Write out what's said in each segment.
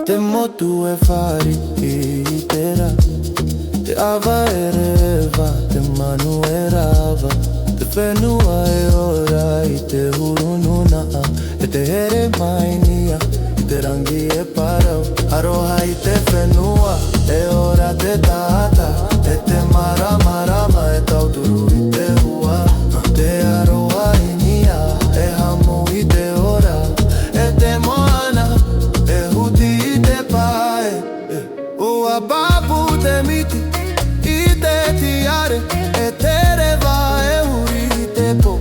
Te motu e fari i tera. Te ava e reva, te manu e rava. Te whenua e ora i te hurununa. E te here mai nia, i te rangi e parau. Aroha i te whenua, e ora te tata. E te maramarama e tauturu i te hua. Te aroha i nia, e hamu i te ora. E te moana, e huti i te pae. Ua papu te miti, i te tiare. E te rewa e huri i te po.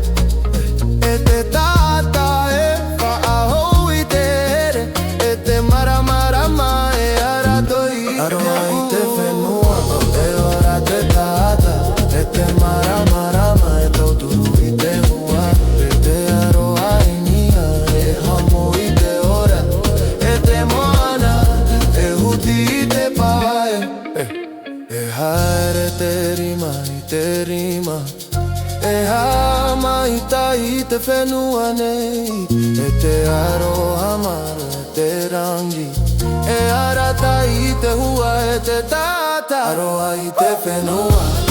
E te tata e whaahou i te ere. E te maramarama e aratoi. Aroha i te whenua, e ora te tata. E te maramarama e tauturu i te hua. E te aroha i nia, e hamu i te ora. E te moana, e huti i te pae. E haere te rima i te rima. E hama i tai i te whenua nei. E te aroha mara e te rangi. E arata i te hua e te tata. Aroha i te whenua.